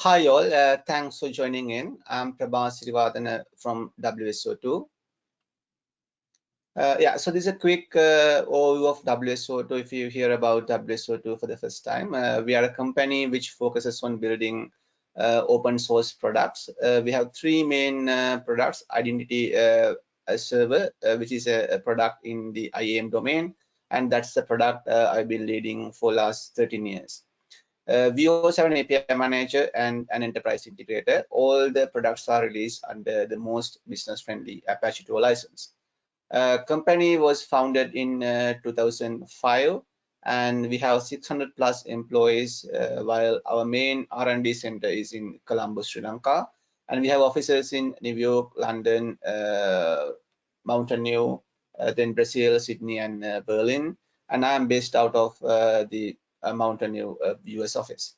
Hi all, thanks for joining in. I'm Prabhas Srivadana from WSO2. So this is a quick overview of WSO2 if you hear about WSO2 for the first time. We are a company which focuses on building open source products. We have three main products: Identity Server, which is a product in the IAM domain, and that's the product I've been leading for last 13 years. We also have an API manager and an enterprise integrator. All the products are released under the most business-friendly Apache 2 license. Company was founded in 2005, and we have 600 plus employees, while our main R&D center is in Colombo, Sri Lanka. And we have offices in New York, London, Mountain View, then Brazil, Sydney, and Berlin. And I am based out of the Mountain View US office.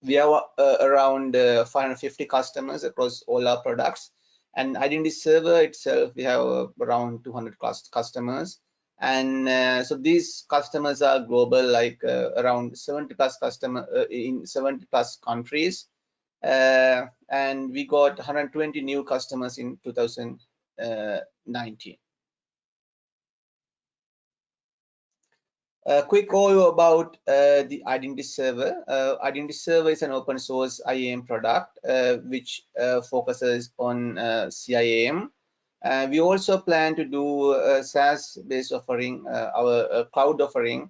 We have around 550 customers across all our products, and Identity Server itself we have around 200 customers, and so these customers are global, like around 70 plus customer in 70 plus countries, and we got 120 new customers in 2019. A quick overview about the Identity Server. Identity Server is an open source IAM product which focuses on CIAM. We also plan to do a SaaS-based offering, our cloud offering,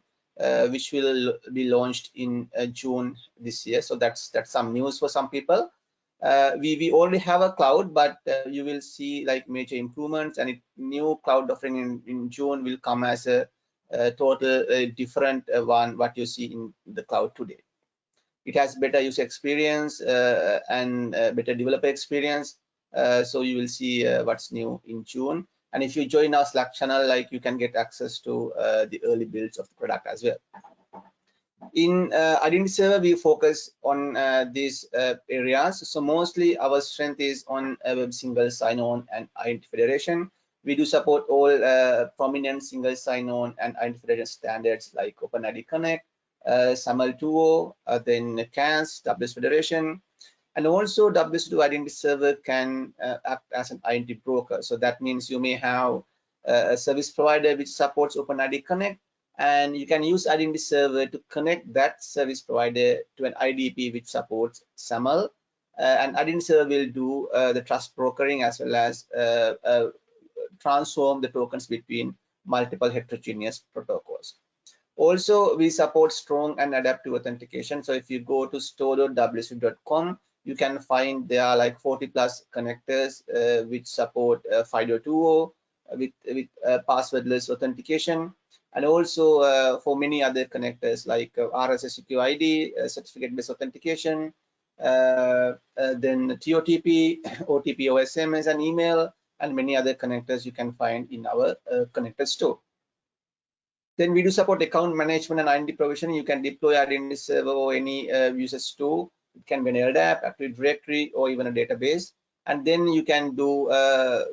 which will be launched in June this year. So that's some news for some people. We already have a cloud, but you will see like major improvements, and new cloud offering in June will come as a total different one what you see in the cloud today. It has better user experience and better developer experience. So you will see what's new in June. And if you join our Slack channel, like you can get access to the early builds of the product as well. In Identity Server, we focus on these areas. So mostly our strength is on web single sign-on and identity federation. We do support all prominent single sign-on and identity federation standards like OpenID Connect, SAML 2.0, then CAS, WS Federation, and also WS2 Identity Server can act as an identity broker. So that means you may have a service provider which supports OpenID Connect, and you can use Identity Server to connect that service provider to an IDP which supports SAML, and Identity Server will do the trust brokering as well as transform the tokens between multiple heterogeneous protocols. Also, we support strong and adaptive authentication. So if you go to store.wsu.com, you can find there are like 40 plus connectors which support FIDO 2.0 with passwordless authentication, and also for many other connectors like RSSQID, certificate-based authentication, then TOTP, OTP, OSMS, and email, and many other connectors you can find in our connector store. Then we do support account management and identity provisioning. You can deploy Identity Server or any user store. It can be an LDAP, Active Directory, or even a database. And then you can do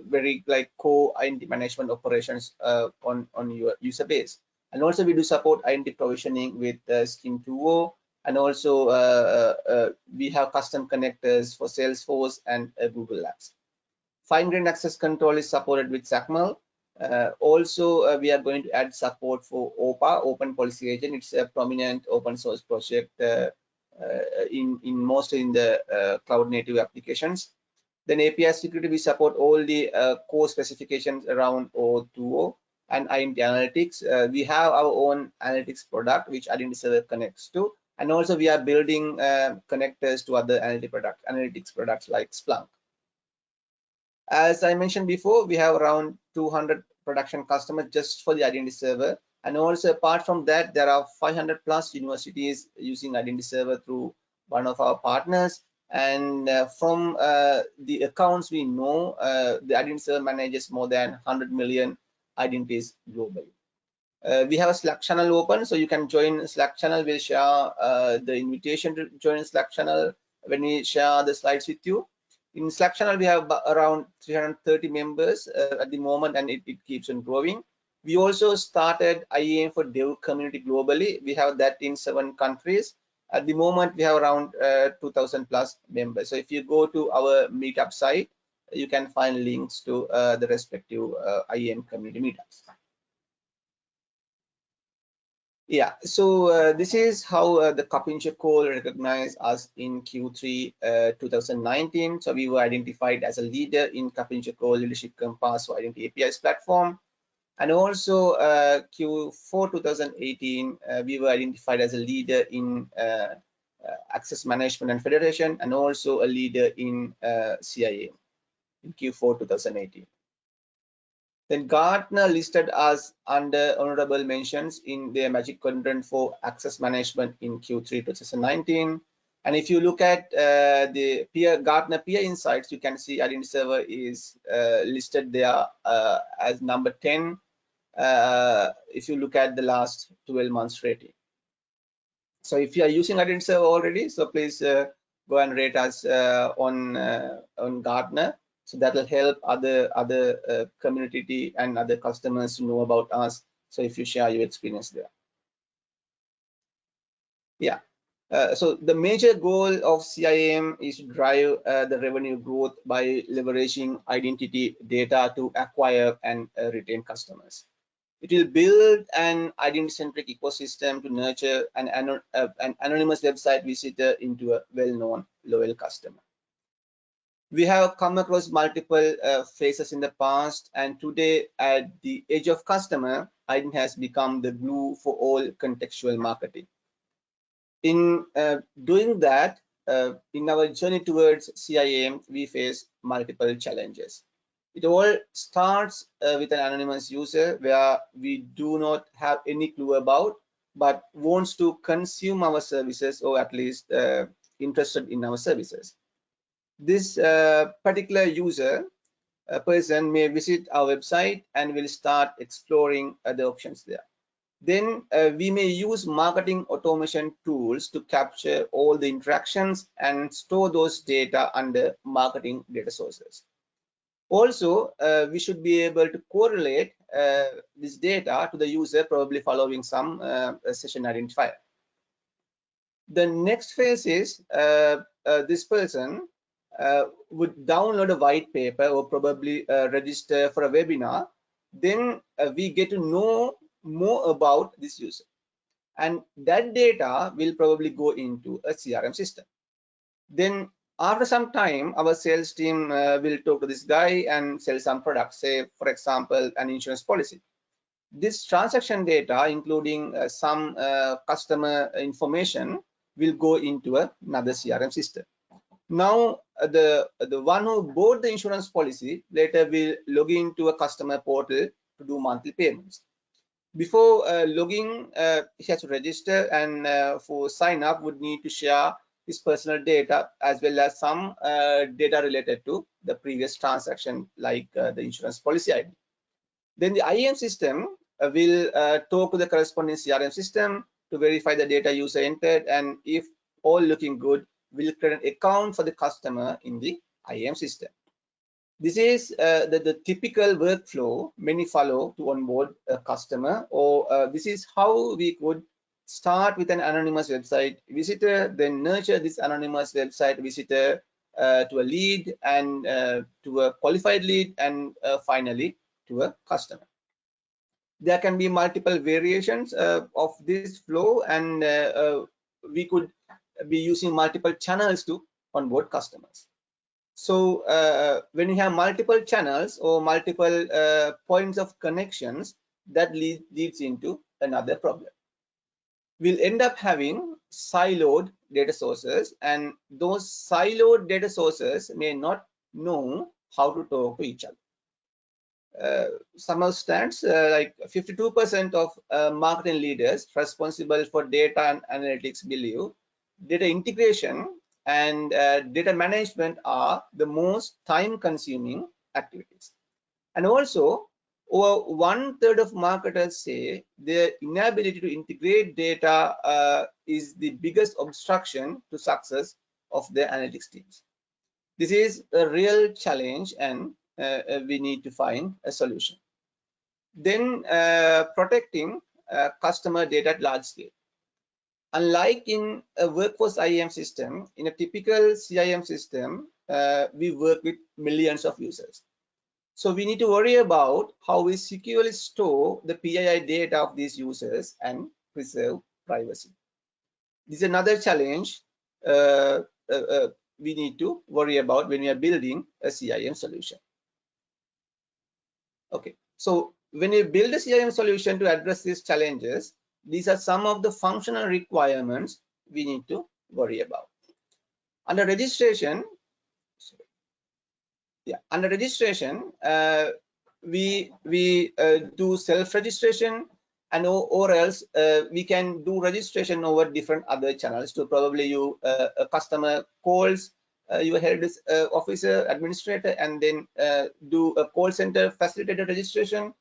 very like core identity management operations on your user base. And also we do support identity provisioning with Scheme 2.0. And also we have custom connectors for Salesforce and Google Apps. Fine-grained access control is supported with SACML. Also, we are going to add support for OPA, Open Policy Agent. It's a prominent open source project mostly in the cloud native applications. Then API security, we support all the core specifications around OAuth 2.0 and identity analytics. We have our own analytics product which Identity Server connects to, and also we are building connectors to other analytics products like Splunk. As I mentioned before, we have around 200 production customers just for the Identity Server, and also apart from that, there are 500 plus universities using Identity Server through one of our partners. And from the accounts we know, the Identity Server manages more than 100 million identities globally. We have a Slack channel open, so you can join Slack channel. We'll share the invitation to join Slack channel when we share the slides with you. In Slack channel, we have around 330 members at the moment, and it keeps on growing. We also started IAM for Dev community globally. We have that in 7 countries, At the moment, we have around 2,000 plus members. So if you go to our meetup site, you can find links to the respective IAM community meetups. Yeah, so this is how the Kapincha call recognized us in Q3 2019. So we were identified as a leader in Kapincha call leadership compass for identity APIs platform. And also Q4 2018, we were identified as a leader in access management and federation, and also a leader in CIAM in Q4 2018. Then Gartner listed us under honorable mentions in their Magic Quadrant for access management in Q3 2019. And if you look at the Gartner Peer Insights, you can see Identity Server is listed there as number 10 if you look at the last 12 months rating. So if you are using Identity Server already, so please go and rate us on Gartner. So that will help other community and other customers to know about us. So if you share your experience there. Yeah. So the major goal of CIAM is to drive the revenue growth by leveraging identity data to acquire and retain customers. It will build an identity-centric ecosystem to nurture an anonymous website visitor into a well-known, loyal customer. We have come across multiple phases in the past, and today at the edge of customer, identity has become the glue for all contextual marketing. In doing that, in our journey towards CIAM, we face multiple challenges. It all starts with an anonymous user where we do not have any clue about, but wants to consume our services, or at least interested in our services. This particular user person may visit our website and will start exploring the options there. Then we may use marketing automation tools to capture all the interactions and store those data under marketing data sources. Also, we should be able to correlate this data to the user, probably following some session identifier. The next phase is this person would download a white paper or probably register for a webinar. Then we get to know more about this user, and that data will probably go into a CRM system. Then after some time, our sales team will talk to this guy and sell some products, say for example an insurance policy. This transaction data, including some customer information, will go into another CRM system. Now the one who bought the insurance policy later will log into a customer portal to do monthly payments. Before logging, he has to register, and for sign up would need to share his personal data as well as some data related to the previous transaction, like the insurance policy ID. Then the IAM system will talk to the corresponding CRM system to verify the data user entered, and if all looking good, will create an account for the customer in the IAM system. This is the typical workflow many follow to onboard a customer, or this is how we could start with an anonymous website visitor, then nurture this anonymous website visitor to a lead, and to a qualified lead, and finally to a customer. There can be multiple variations of this flow, and we could be using multiple channels to onboard customers. So when you have multiple channels or multiple points of connections, that leads into another problem. We'll end up having siloed data sources, and those siloed data sources may not know how to talk to each other. Some stats, like 52% of marketing leaders responsible for data and analytics believe data integration and data management are the most time-consuming activities. And also, over 1/3 of marketers say their inability to integrate data is the biggest obstruction to success of their analytics teams. This is a real challenge, and we need to find a solution. Then protecting customer data at large scale. Unlike in a workforce IAM system, in a typical CIAM system, we work with millions of users. So we need to worry about how we securely store the PII data of these users and preserve privacy. This is another challenge uh, we need to worry about when we are building a CIAM solution. Okay, so when you build a CIAM solution to address these challenges, these are some of the functional requirements we need to worry about. Under registration, we do self-registration, and or else we can do registration over different other channels. So probably you a customer calls your head officer, administrator, and then do a call center facilitated registration,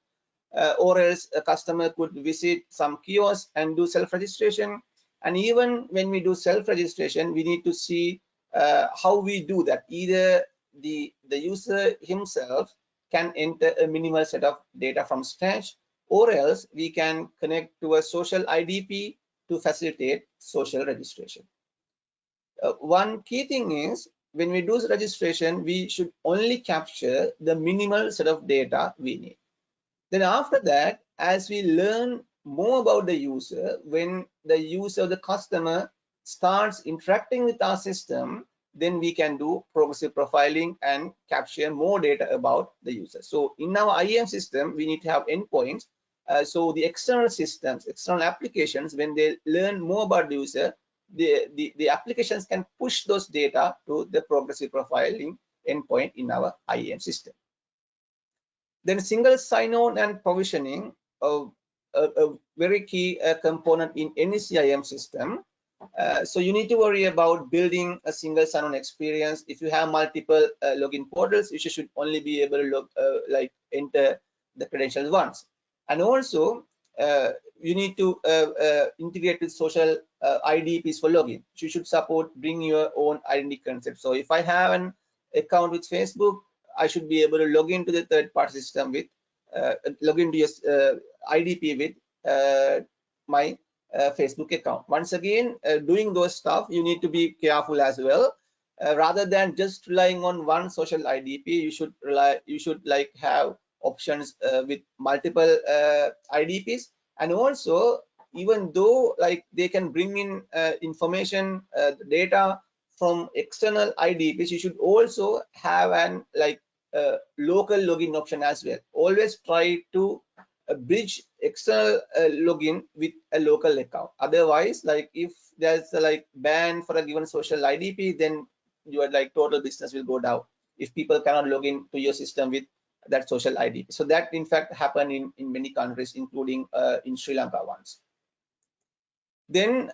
or else a customer could visit some kiosk and do self-registration. And even when we do self-registration, we need to see how we do that. Either the user himself can enter a minimal set of data from scratch, or else we can connect to a social IDP to facilitate social registration. One key thing is, when we do registration, we should only capture the minimal set of data we need. Then after that, as we learn more about the user, when the user, the customer starts interacting with our system, then we can do progressive profiling and capture more data about the user. So in our IAM system, we need to have endpoints. So the external systems, external applications, when they learn more about the user, the applications can push those data to the progressive profiling endpoint in our IAM system. Then single sign-on and provisioning, a very key component in any CIAM system. So you need to worry about building a single sign-on experience. If you have multiple login portals, you should only be able to enter the credentials once. And also, you need to integrate with social IDPs for login. You should support bring your own identity concept. So if I have an account with Facebook, I should be able to log into the third-party system with log into your IDP with my Facebook account. Once again, doing those stuff, you need to be careful as well. Rather than just relying on one social IDP, you should like have options with multiple IDPs. And also, even though like they can bring in information, data from external IDPs, you should also have an local login option as well. Always try to bridge external login with a local account. Otherwise, like if there's a ban for a given social IDP, then your total business will go down if people cannot log in to your system with that social IDP. So that in fact happened in many countries, including in Sri Lanka once. Then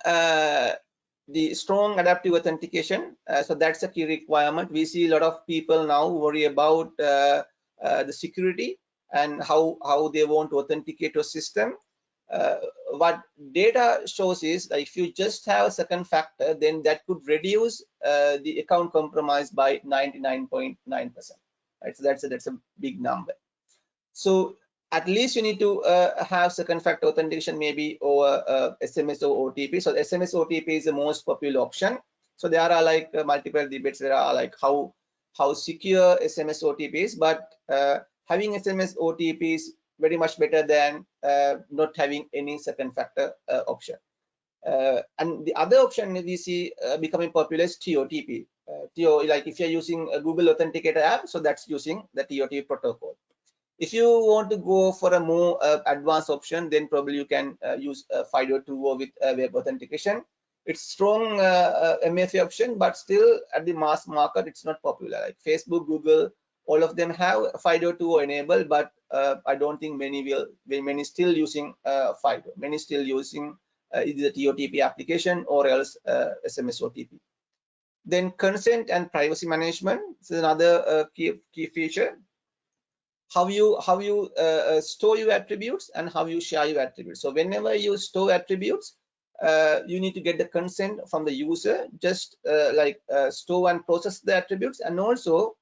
the strong adaptive authentication. So that's a key requirement. We see a lot of people now worry about the security and how they want to authenticate to a system. What data shows is that if you just have a second factor, then that could reduce the account compromise by 99.9%. Right? So that's a big number. So at least you need to have second factor authentication, maybe over SMS or OTP. So SMS OTP is the most popular option. So there are multiple debates. There are how secure SMS OTP is, but having SMS OTP is very much better than not having any second factor option. And the other option we see becoming popular is TOTP. Like if you're using a Google Authenticator app, so that's using the TOTP protocol. If you want to go for a more advanced option, then probably you can use FIDO 2.0 with web authentication. It's strong MFA option, but still at the mass market, it's not popular. Like Facebook, Google, all of them have FIDO 2.0 enabled, but I don't think many still using FIDO. Many still using either the TOTP application or else SMS OTP. Then consent and privacy management is another key feature. How you store your attributes and how you share your attributes. So whenever you store attributes, you need to get the consent from the user, just store and process the attributes, and also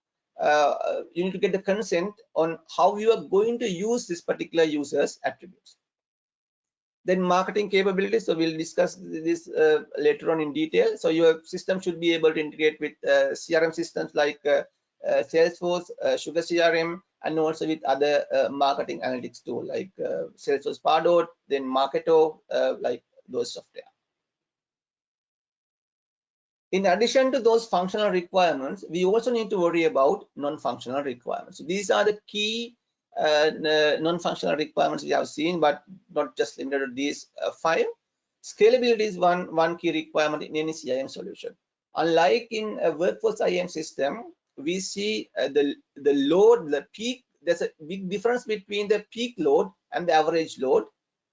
you need to get the consent on how you are going to use this particular user's attributes. Then marketing capabilities. So we'll discuss this later on in detail. So your system should be able to integrate with CRM systems like Salesforce, Sugar CRM, and also with other marketing analytics tool like Salesforce Pardot, then Marketo, like those software. In addition to those functional requirements, we also need to worry about non-functional requirements. So these are the key non-functional requirements we have seen, but not just limited to these 5. Scalability is one key requirement in any CIAM solution. Unlike in a workforce IAM system, we see the load, the peak. There's a big difference between the peak load and the average load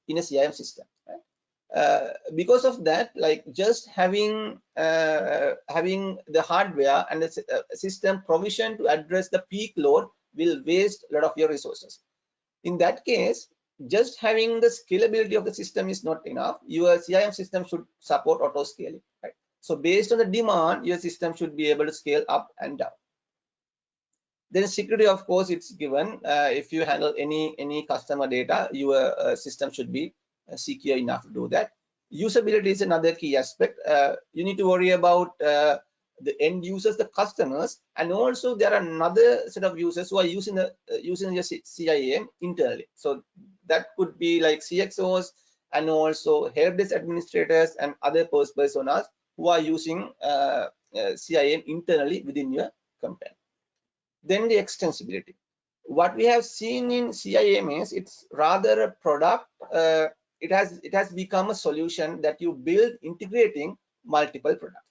in a CIAM system. Right? Because of that, like just having the hardware and the system provision to address the peak load will waste a lot of your resources. In that case, just having the scalability of the system is not enough. Your CIAM system should support auto scaling, right? So based on the demand, your system should be able to scale up and down. Then security, of course, it's given. If you handle any customer data, your system should be secure enough to do that. Usability is another key aspect. You need to worry about the end users, the customers, and also there are another set of users who are using your CIAM internally. So that could be like CXOs and also help desk administrators and other personas who are using CIAM internally within your company. Then the extensibility. What we have seen in CIAM is it's rather a product. It has become a solution that you build integrating multiple products.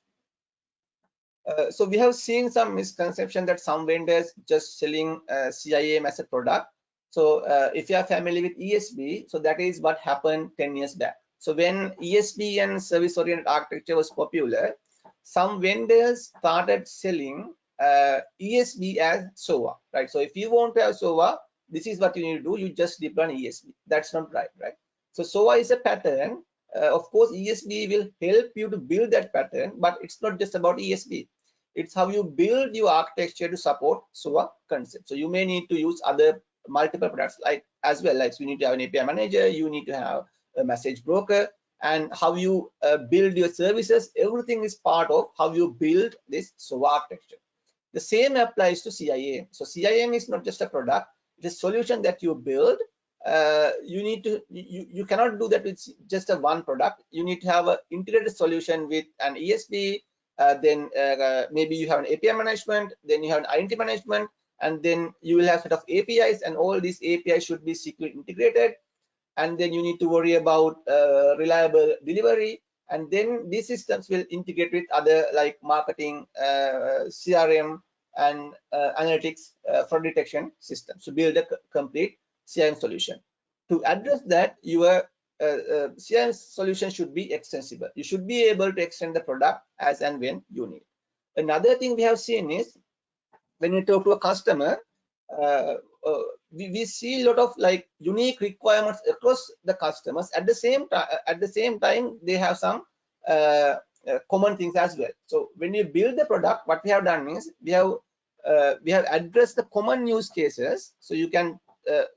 So we have seen some misconception that some vendors just selling CIAM as a product. So if you are familiar with ESB, so that is what happened 10 years back. So when ESB and service-oriented architecture was popular, some vendors started selling ESB as SOA, right? So if you want to have SOA, this is what you need to do. You just deploy an ESB. That's not right, right? So SOA is a pattern. Of course, ESB will help you to build that pattern, but it's not just about ESB. It's how you build your architecture to support SOA concept. So you may need to use other multiple products like as well. Like so you need to have an API manager, you need to have a message broker, and how you build your services. Everything is part of how you build this SOA architecture. The same applies to CIAM. So CIAM is not just a product; it's a solution that you build. You cannot do that with just a one product. You need to have an integrated solution with an ESB. Then maybe you have an API management, then you have an identity management, and then you will have a set of APIs, and all these APIs should be securely integrated. And then you need to worry about reliable delivery, and then these systems will integrate with other like marketing, CRM, and analytics fraud detection systems to build a complete CIAM solution. To address that, your CIAM solution should be extensible. You should be able to extend the product as and when you need. Another thing we have seen is when you talk to a customer, we see a lot of like unique requirements across the customers. At the same time, they have some common things as well. So when you build the product, what we have done is we have addressed the common use cases. So you can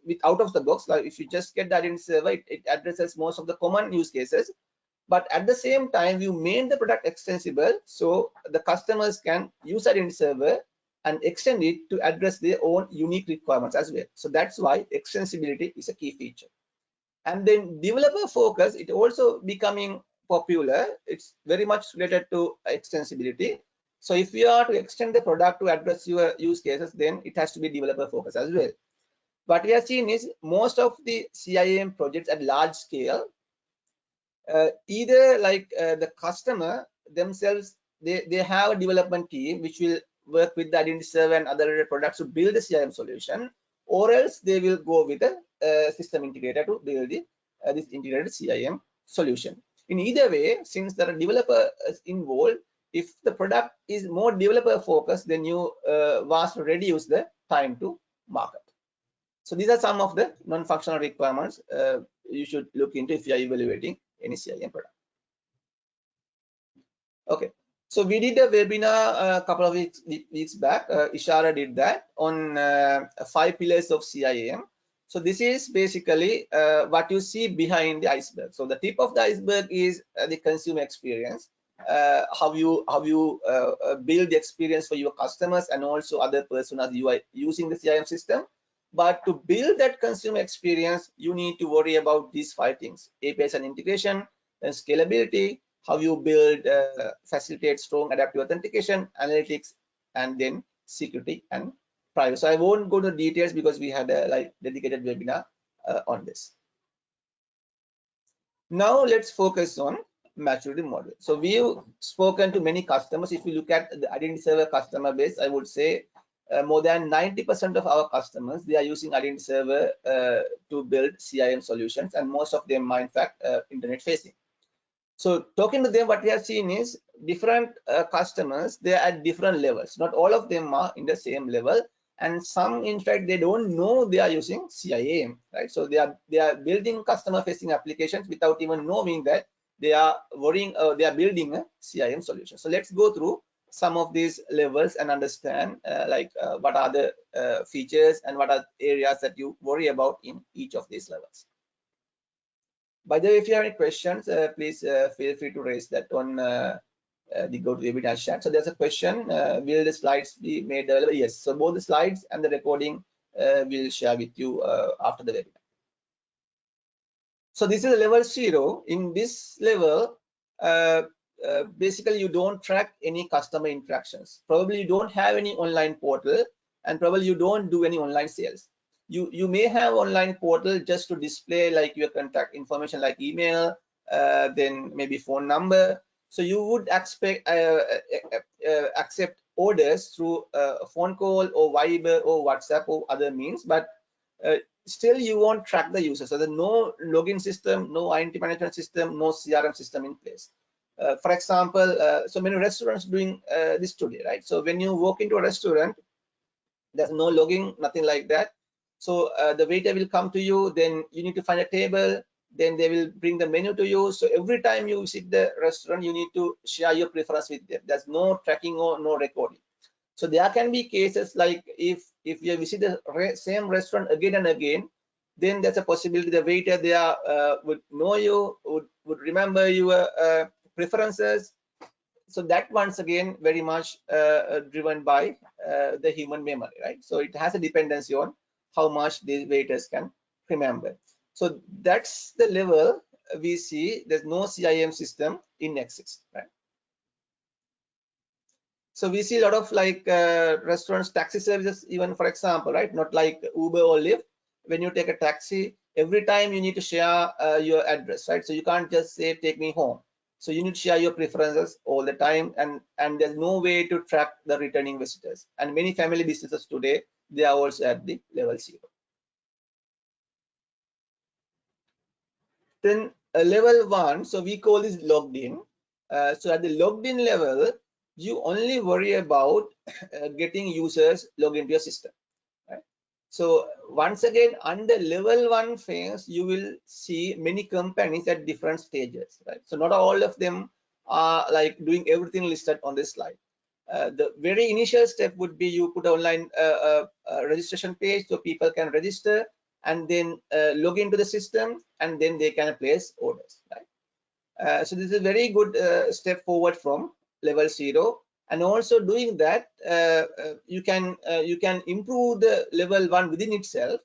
with out of the box, like if you just get the identity server, it addresses most of the common use cases. But at the same time, you made the product extensible, so the customers can use identity server and extend it to address their own unique requirements as well. So that's why extensibility is a key feature. And then developer focus, it also becoming popular. It's very much related to extensibility. So if you are to extend the product to address your use cases, then it has to be developer focus as well. What we have seen is most of the CIAM projects at large scale, either like the customer themselves, they have a development team which will work with the identity server and other products to build the CIAM solution, or else they will go with a system integrator to build this integrated CIAM solution. In either way, since there are developers involved, if the product is more developer focused, then you vastly reduce the time to market. So these are some of the non-functional requirements you should look into if you are evaluating any CIAM product. Okay, so we did a webinar a couple of weeks back. Ishara did that on 5 pillars of CIAM. So this is basically what you see behind the iceberg. So the tip of the iceberg is the consumer experience, how you build the experience for your customers and also other personas you are using the CIAM system. But to build that consumer experience, you need to worry about these 5 things: APIs and integration, then scalability, how you build, facilitate strong adaptive authentication, analytics, and then security and privacy. So I won't go to details because we had a dedicated webinar on this. Now let's focus on maturity model. So we've spoken to many customers. If you look at the identity server customer base, I would say more than 90% of our customers, they are using identity server to build CIAM solutions, and most of them are in fact internet facing. So talking to them, what we have seen is different customers, they are at different levels. Not all of them are in the same level, and some in fact they don't know they are using CIAM, right? So they are building customer facing applications without even knowing that they are they are building a CIAM solution. So let's go through some of these levels and understand what are the features and what are areas that you worry about in each of these levels. By the way, if you have any questions, please feel free to raise that on the GoToWebinar chat. So there's a question: will the slides be made available? Yes. So both the slides and the recording we'll share with you after the webinar. So this is level 0. In this level, basically you don't track any customer interactions. Probably you don't have any online portal, and probably you don't do any online sales. You may have online portal just to display like your contact information, like email, then maybe phone number. So you would expect accept orders through a phone call or Viber or WhatsApp or other means, but still you won't track the user. So there's no login system, no identity management system, no CRM system in place. For example, so many restaurants doing this today, right? So when you walk into a restaurant, there's no logging, nothing like that. So the waiter will come to you, then you need to find a table, then they will bring the menu to you. So every time you visit the restaurant, you need to share your preference with them. There's no tracking or no recording. So there can be cases like if you visit the same restaurant again and again, then there's a possibility the waiter there would know you, would remember your preferences. So that once again very much driven by the human memory, right? So it has a dependency on how much these waiters can remember. So that's the level we see there's no CIAM system in Nexist, right? So we see a lot of restaurants, taxi services, even for example, right? Not like Uber or Lyft. When you take a taxi, every time you need to share your address, right? So you can't just say take me home. So you need to share your preferences all the time, and there's no way to track the returning visitors. And many family businesses today, they are also at the level 0. Then level 1, so we call this logged in. So at the logged in level, you only worry about getting users log into your system, right? So once again, under level 1 phase, you will see many companies at different stages, right? So not all of them are like doing everything listed on this slide. The very initial step would be you put online registration page so people can register and then log into the system, and then they can place orders, right? So this is a very good step forward from level 0. And also doing that, you can improve the level 1 within itself.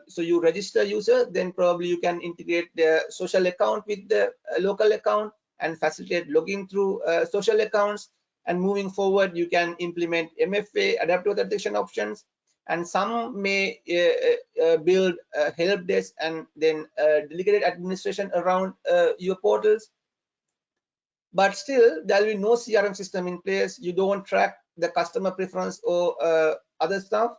So you register user, then probably you can integrate the social account with the local account and facilitate login through social accounts. And moving forward, you can implement MFA, adaptive authentication options, and some may build help desk and then delegated administration around your portals. But still, there will be no CRM system in place. You don't track the customer preference or other stuff.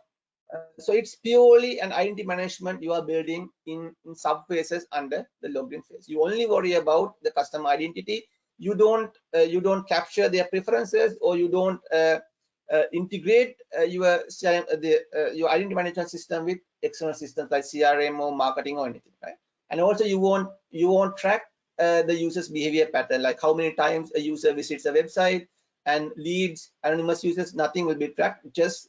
So it's purely an identity management you are building in sub phases under the login phase. You only worry about the customer identity. You don't capture their preferences, or you don't integrate your your identity management system with external systems like CRM or marketing or anything, right? And also you won't track the user's behavior pattern, like how many times a user visits a website, and leads, anonymous users, nothing will be tracked. Just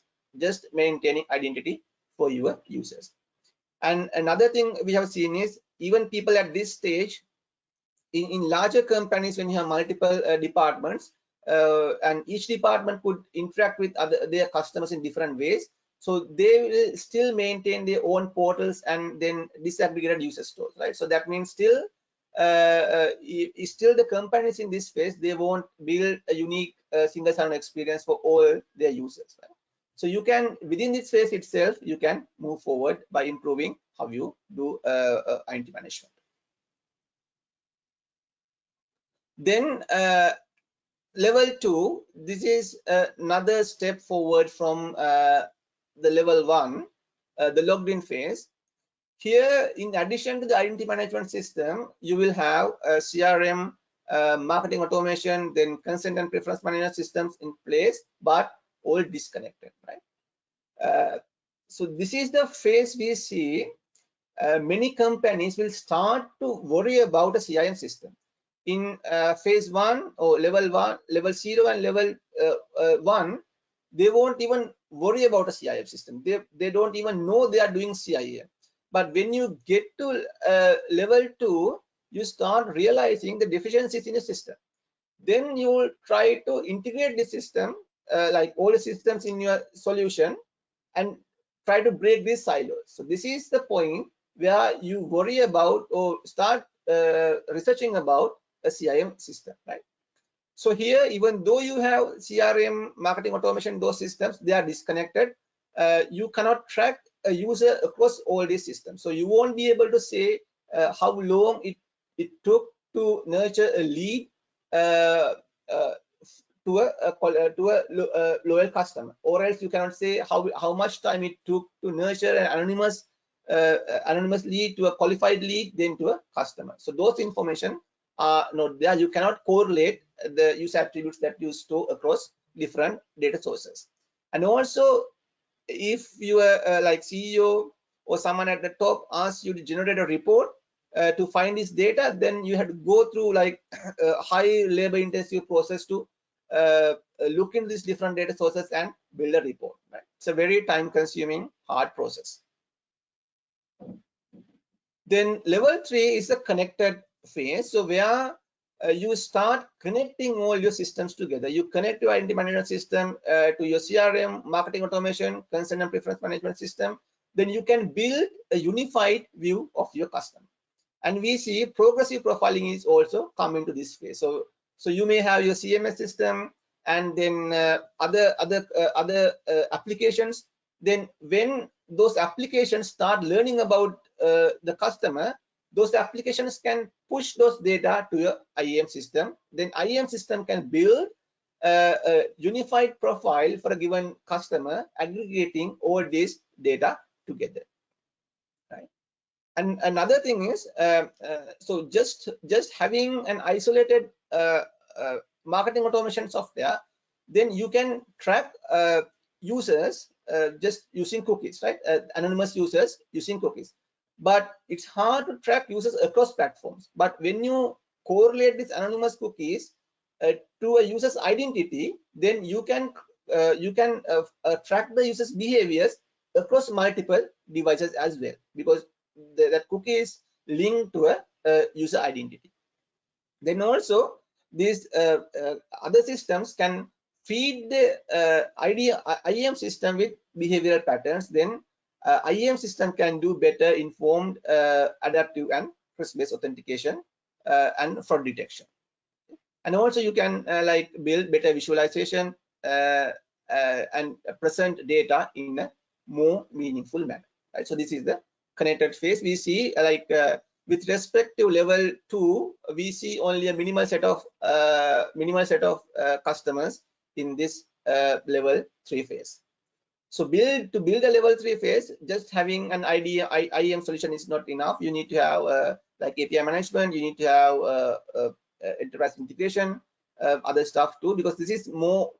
maintaining identity for your users. And another thing we have seen is even people at this stage in larger companies, when you have multiple departments, and each department could interact with their customers in different ways, so they will still maintain their own portals and then disaggregated user stores, right? So that means still still the companies in this phase, they won't build a unique single sign-on experience for all their users, right? So you can, within this phase itself, you can move forward by improving how you do identity management. Then level 2, this is another step forward from the level 1, the logged in phase. Here, in addition to the identity management system, you will have a CRM, marketing automation, then consent and preference management systems in place, but all disconnected, right? So this is the phase we see many companies will start to worry about a CIAM system. In phase 1 or level 1, level 0 and level 1, they won't even worry about a CIAM system. They don't even know they are doing CIAM. But when you get to level 2, you start realizing the deficiencies in the system. Then you will try to integrate the system, like all the systems in your solution, and try to break these silos. So this is the point where you worry about or start researching about a CIAM system, right? So here, even though you have CRM, marketing automation, those systems, they are disconnected. You cannot track a user across all these systems. So you won't be able to say how long it took to nurture a lead to a loyal customer, or else you cannot say how much time it took to nurture an anonymous lead to a qualified lead, then to a customer. So those information are not there. You cannot correlate the user attributes that you store across different data sources. And also, if you are like CEO or someone at the top asks you to generate a report to find this data, then you have to go through like a high labor intensive process to look into these different data sources and build a report, right? It's a very time consuming, hard process. Then level 3 is the connected phase. So where you start connecting all your systems together. You connect your identity management system to your CRM, marketing automation, consent and preference management system. Then you can build a unified view of your customer. And we see progressive profiling is also coming to this phase. So you may have your CMS system and then other applications. Then when those applications start learning about the customer, those applications can push those data to your IAM system. Then IAM system can build a unified profile for a given customer, aggregating all this data together, right? And another thing is, so just having an isolated marketing automation software, then you can track users just using cookies, right? Anonymous users using cookies. But it's hard to track users across platforms. But when you correlate these anonymous cookies to a user's identity, then you can track the user's behaviors across multiple devices as well, because that cookie is linked to a user identity. Then also these other systems can feed the IAM system with behavioral patterns. Then IAM system can do better informed adaptive and risk-based authentication and fraud detection. And also you can like build better visualization and present data in a more meaningful manner, right? So this is the connected phase. We see like with respect to level 2, we see only a minimal set of customers in this level 3 phase. So to build a level 3 phase, just having an IAM solution is not enough. You need to have like API management. You need to have enterprise integration, other stuff too, because this is more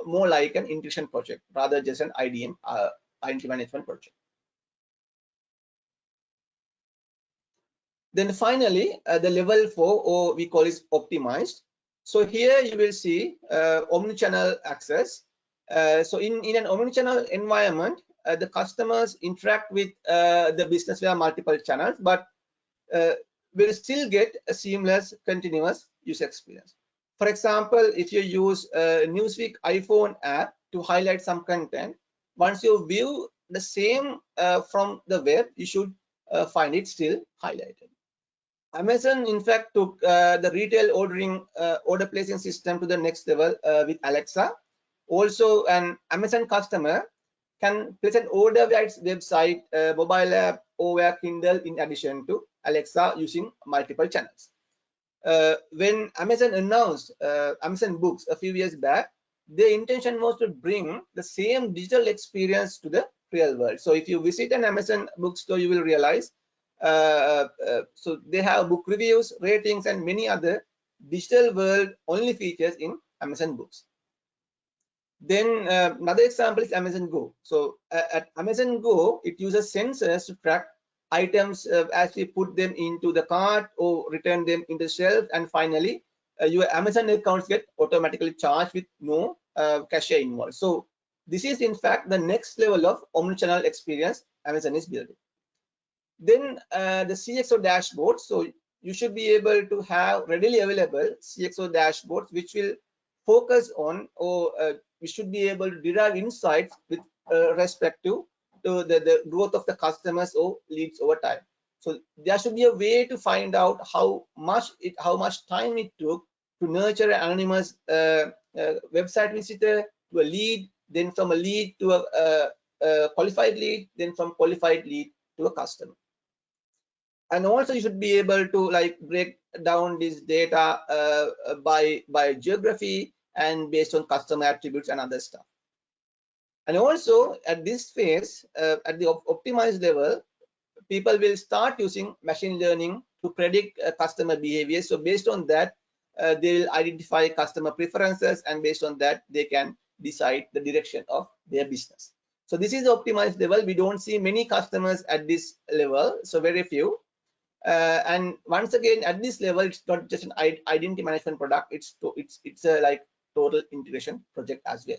like an integration project rather just an IDM identity management project. Then finally, the level 4, or we call it optimized. So here you will see omnichannel access. So in an omnichannel environment, the customers interact with the business via multiple channels, but will still get a seamless, continuous user experience. For example, if you use a Newsweek iPhone app to highlight some content, once you view the same from the web, you should find it still highlighted. Amazon, in fact, took the retail order placing system to the next level with Alexa. Also, an Amazon customer can place an order via its website, mobile app, or via Kindle in addition to Alexa using multiple channels. When Amazon announced Amazon Books a few years back, their intention was to bring the same digital experience to the real world. So if you visit an Amazon bookstore, you will realize so they have book reviews, ratings, and many other digital world only features in Amazon Books. Then another example is Amazon Go. So at Amazon Go, it uses sensors to track items as we put them into the cart or return them in the shelf, and finally your Amazon accounts get automatically charged with no cashier involved. So this is in fact the next level of omnichannel experience Amazon is building. Then the CXO dashboard. So you should be able to have readily available CXO dashboards which will focus on, or we should be able to derive insights with respect to the growth of the customers or leads over time. So there should be a way to find out how much time it took to nurture an anonymous website visitor to a lead, then from a lead to a qualified lead, then from qualified lead to a customer. And also you should be able to like break down this data by geography and based on customer attributes and other stuff. And also at this phase, at the optimized level, people will start using machine learning to predict customer behavior. So based on that, they will identify customer preferences, and based on that, they can decide the direction of their business. So this is the optimized level. We don't see many customers at this level, so very few. And once again, at this level, it's not just an identity management product. It's a like total integration project as well.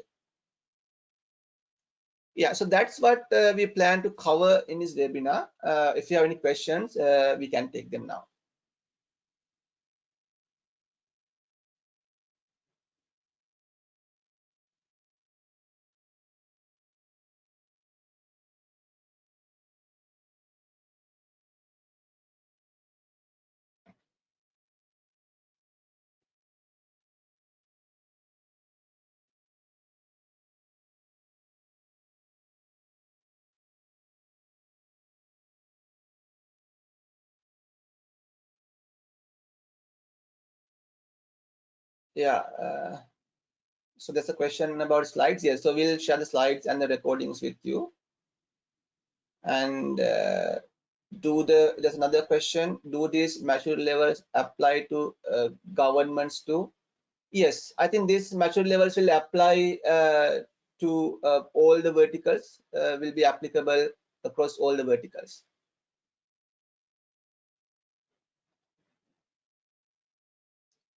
Yeah, so that's what we plan to cover in this webinar. If you have any questions, we can take them now. Yeah, so there's a question about slides here. So we'll share the slides and the recordings with you. And there's another question, do these maturity levels apply to governments too? Yes, I think these maturity levels will apply to all the verticals, will be applicable across all the verticals.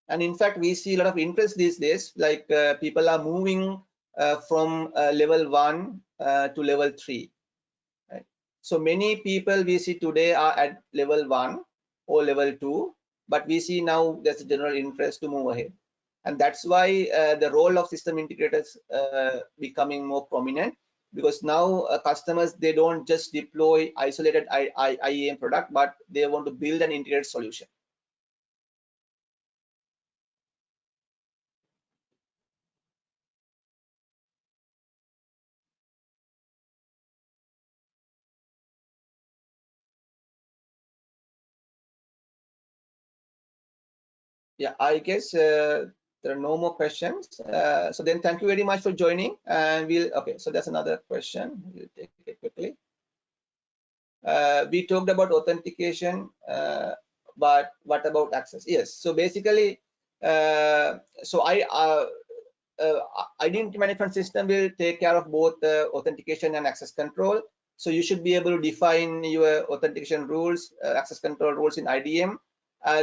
And in fact, we see a lot of interest these days, like people are moving from level 1 to level 3. Right? So many people we see today are at level 1 or level 2, but we see now there's a general interest to move ahead. And that's why the role of system integrators becoming more prominent, because now customers, they don't just deploy isolated IAM product, but they want to build an integrated solution. Yeah, I guess there are no more questions. So then thank you very much for joining, and okay, so that's another question. We'll take it quickly. We talked about authentication, but what about access? Yes, so basically, identity management system will take care of both authentication and access control. So you should be able to define your authentication rules, access control rules in IDM.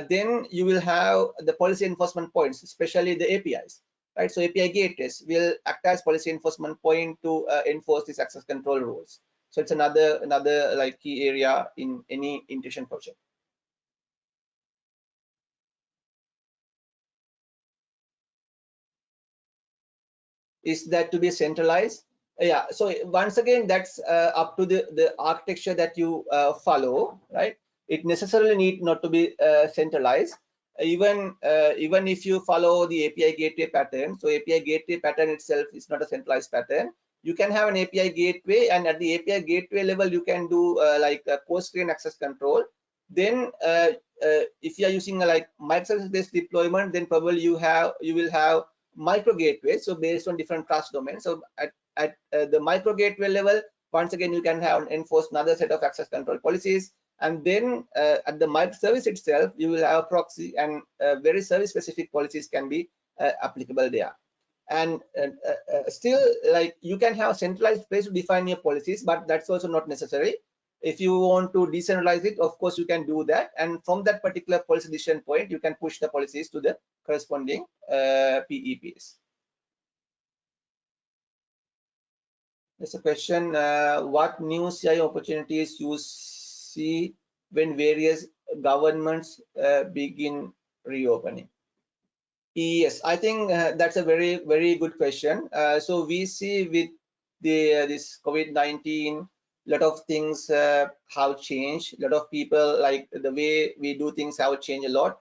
Then you will have the policy enforcement points, especially the APIs. right? So API gateways will act as policy enforcement point to enforce these access control rules. So it's another like key area in any integration project. Is that to be centralized? Yeah, so once again, that's up to the architecture that you follow, right? It necessarily need not to be centralized. Even if you follow the API gateway pattern, so API gateway pattern itself is not a centralized pattern. You can have an API gateway, and at the API gateway level, you can do like a post-train access control. Then if you are using like microservice-based deployment, then probably you will have micro gateway, so based on different trust domains. So at the micro gateway level, once again you can have enforce another set of access control policies, and then at the microservice itself you will have proxy, and very service specific policies can be applicable there. And still, like, you can have centralized place to define your policies, but that's also not necessary. If you want to decentralize it, of course you can do that, and from that particular policy decision point you can push the policies to the corresponding PEPs. There's a question, what new CI opportunities you see when various governments begin reopening? Yes, I think that's a very good question. So we see with the this COVID-19, a lot of things have changed. A lot of people, like, the way we do things have changed a lot,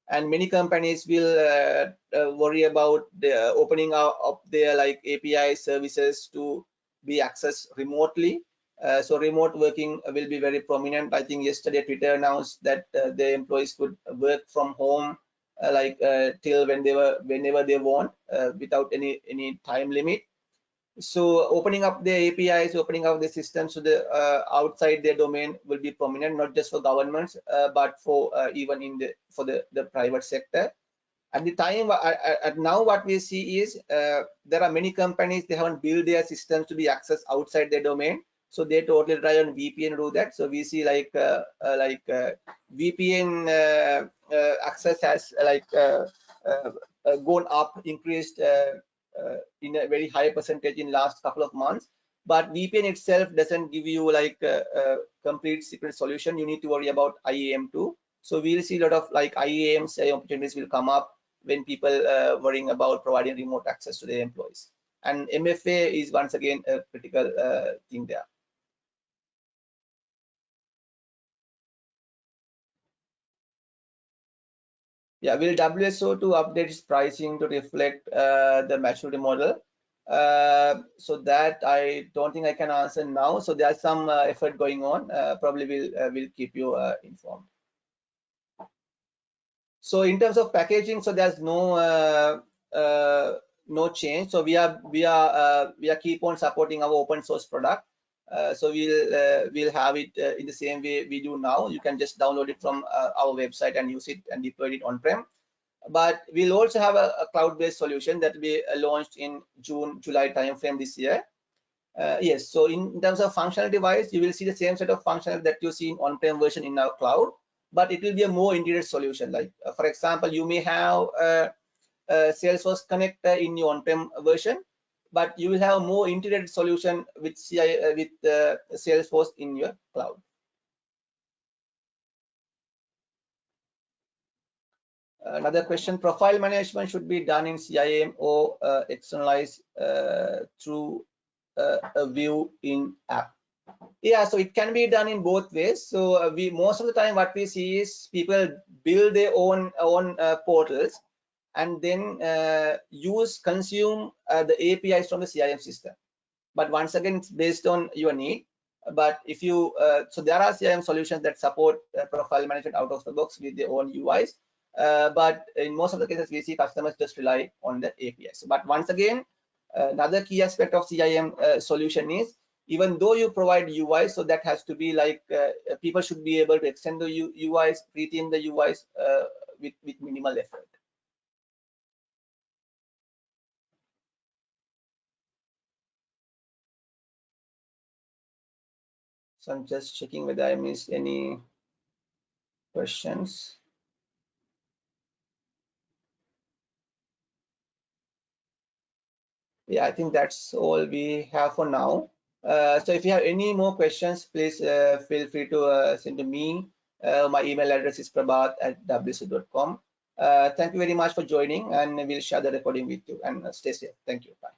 and many companies will worry about the opening up their like API services to be accessed remotely. So remote working will be very prominent. I think yesterday Twitter announced that the employees could work from home till whenever they want, without any time limit. So opening up the APIs, opening up the systems to the outside their domain will be prominent, not just for governments, but for even in the private sector. At the time, at now, what we see is there are many companies, they haven't built their systems to be accessed outside their domain, so they totally rely on VPN to do that. So we see VPN access has gone up, increased in a very high percentage in last couple of months. But VPN itself doesn't give you like a complete secret solution. You need to worry about IAM too. So we'll see a lot of like IAM opportunities will come up when people worrying about providing remote access to their employees. And MFA is once again a critical thing there. Yeah, will WSO to update its pricing to reflect the maturity model? So that I don't think I can answer now. So there's some effort going on. Probably will keep you informed. So in terms of packaging, so there's no change. So we keep on supporting our open source product. So we'll have it in the same way we do now. You can just download it from our website and use it and deploy it on-prem. But we'll also have a cloud-based solution that will be launched in July timeframe this year. Yes, so in terms of functionality wise, you will see the same set of functionality that you see in on-prem version in our cloud, but it will be a more integrated solution. Like for example, you may have a Salesforce connector in your on-prem version, but you will have a more integrated solution with Salesforce in your cloud. Another question, profile management should be done in CIAM or externalized through a view in app. Yeah, so it can be done in both ways. So we most of the time what we see is people build their own portals and then consume the APIs from the CIAM system. But once again, it's based on your need. But if you so there are CIAM solutions that support profile management out of the box with their own UIs. But in most of the cases, we see customers just rely on the APIs. But once again, another key aspect of CIAM solution is, even though you provide UIs, so that has to be like people should be able to extend the UIs, retheme the UIs with minimal effort. So I'm just checking whether I missed any questions. Yeah, I think that's all we have for now. So if you have any more questions, please feel free to send to me. My email address is prabhat@wc.com. Thank you very much for joining, and we'll share the recording with you. And stay safe. Thank you. Bye.